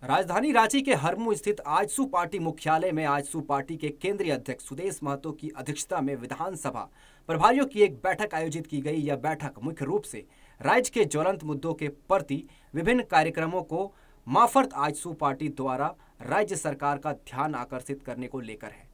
राजधानी रांची के हरमू स्थित आजसू पार्टी मुख्यालय में आजसू पार्टी के केंद्रीय अध्यक्ष सुदेश महतो की अध्यक्षता में विधानसभा प्रभारियों की एक बैठक आयोजित की गई। यह बैठक मुख्य रूप से राज्य के ज्वलंत मुद्दों के प्रति विभिन्न कार्यक्रमों को मार्फत आजसू पार्टी द्वारा राज्य सरकार का ध्यान आकर्षित करने को लेकर है।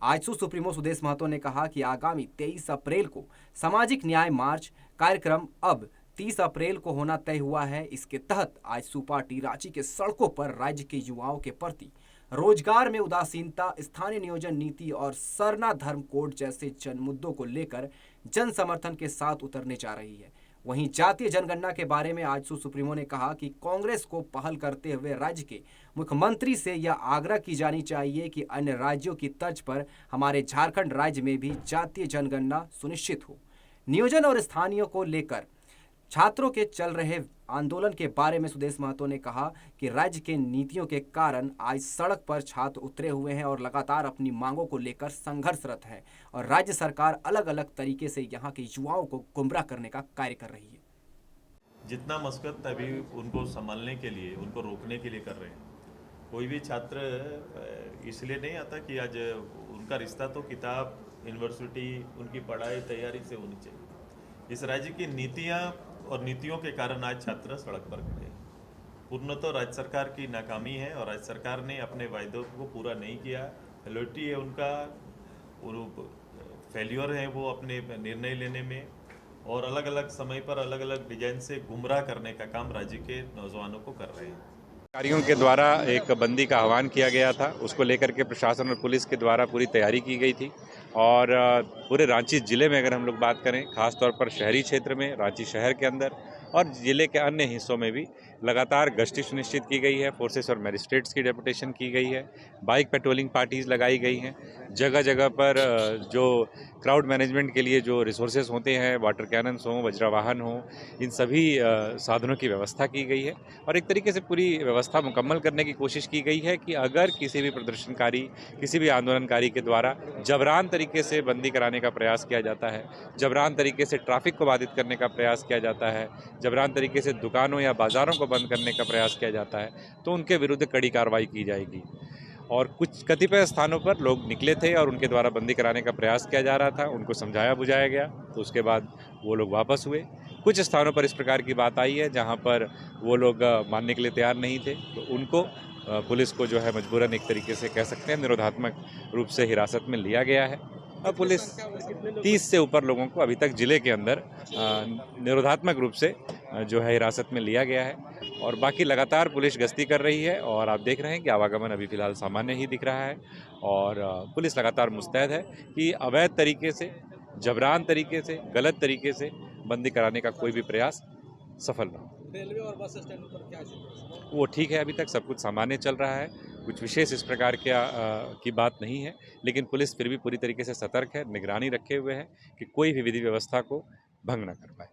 आजसू सुप्रीमो सुदेश महतो ने कहा कि आगामी 23 अप्रैल को सामाजिक न्याय मार्च कार्यक्रम अब 30 अप्रैल को होना तय हुआ है। इसके तहत आजसू पार्टी रांची के सड़कों पर राज्य के युवाओं के प्रति रोजगार में उदासीनता, स्थानीय नियोजन नीति और सरना धर्म कोड जैसे जन मुद्दों को लेकर जन समर्थन के साथ उतरने जा रही है। वहीं जातीय जनगणना के बारे में आजसू सुप्रीमो ने कहा कि कांग्रेस को पहल करते हुए राज्य के मुख्यमंत्री से यह आग्रह की जानी चाहिए कि अन्य राज्यों की तर्ज पर हमारे झारखंड राज्य में भी जातीय जनगणना सुनिश्चित हो। नियोजन और स्थानीय को लेकर छात्रों के चल रहे आंदोलन के बारे में सुदेश महतो ने कहा कि राज्य के नीतियों के कारण आज सड़क पर छात्र उतरे हुए हैं और लगातार अपनी मांगों को लेकर संघर्षरत है और राज्य सरकार अलग अलग तरीके से यहाँ के युवाओं को गुमराह करने का कार्य कर रही है। जितना मशक्कत अभी उनको संभालने के लिए, उनको रोकने के लिए कर रहे हैं। कोई भी छात्र इसलिए नहीं आता कि आज उनका रिश्ता तो किताब, यूनिवर्सिटी, उनकी पढ़ाई तैयारी से होनी चाहिए। इस राज्य की नीतियाँ और नीतियों के कारण आज छात्र सड़क पर खड़े हैं। पूर्णतः राज्य सरकार की नाकामी है और राज्य सरकार ने अपने वायदों को पूरा नहीं किया। फेलोरिटी है उनका, फेल्योर है वो अपने निर्णय लेने में और अलग अलग समय पर अलग अलग डिजाइन से गुमराह करने का काम राज्य के नौजवानों को कर रहे हैं। अधिकारियों के द्वारा एक बंदी का आह्वान किया गया था, उसको लेकर के प्रशासन और पुलिस के द्वारा पूरी तैयारी की गई थी और पूरे रांची ज़िले में अगर हम लोग बात करें, खासतौर पर शहरी क्षेत्र में, रांची शहर के अंदर और ज़िले के अन्य हिस्सों में भी लगातार गश्ती सुनिश्चित की गई है। फोर्सेस और मजिस्ट्रेट्स की डेपुटेशन की गई है, बाइक पेट्रोलिंग पार्टीज़ लगाई गई हैं। जगह जगह पर जो क्राउड मैनेजमेंट के लिए जो रिसोर्सेज होते हैं, वाटर कैनन्स हों, वज्रवाहन हों, इन सभी साधनों की व्यवस्था की गई है और एक तरीके से पूरी व्यवस्था मुकम्मल करने की कोशिश की गई है कि अगर किसी भी प्रदर्शनकारी, किसी भी आंदोलनकारी के द्वारा जबरान तरीके से बंदी कराने का प्रयास किया जाता है, जबरान तरीके से ट्रैफिक को बाधित करने का प्रयास किया जाता है, जबरान तरीके से दुकानों या बाज़ारों को बंद करने का प्रयास किया जाता है, तो उनके विरुद्ध कड़ी कार्रवाई की जाएगी। और कुछ कतिपय स्थानों पर लोग निकले थे और उनके द्वारा बंदी कराने का प्रयास किया जा रहा था, उनको समझाया बुझाया गया, तो उसके बाद वो लोग वापस हुए। कुछ स्थानों पर इस प्रकार की बात आई है जहां पर वो लोग मानने के लिए तैयार नहीं थे, तो उनको पुलिस को जो है मजबूरन एक तरीके से कह सकते हैं निरोधात्मक रूप से हिरासत में लिया गया है और पुलिस 30 से ऊपर लोगों को अभी तक जिले के अंदर निरोधात्मक रूप से जो है हिरासत में लिया गया है और बाकी लगातार पुलिस गश्ती कर रही है और आप देख रहे हैं कि आवागमन अभी फिलहाल सामान्य ही दिख रहा है और पुलिस लगातार मुस्तैद है कि अवैध तरीके से, जबरान तरीके से, गलत तरीके से बंदी कराने का कोई भी प्रयास सफल ना हो। रेलवे और बस स्टैंड पर क्या वो ठीक है, अभी तक सब कुछ सामान्य चल रहा है, कुछ विशेष इस प्रकार की बात नहीं है, लेकिन पुलिस फिर भी पूरी तरीके से सतर्क है, निगरानी रखे हुए है कि कोई भी विधि व्यवस्था को भंग न कर पाए।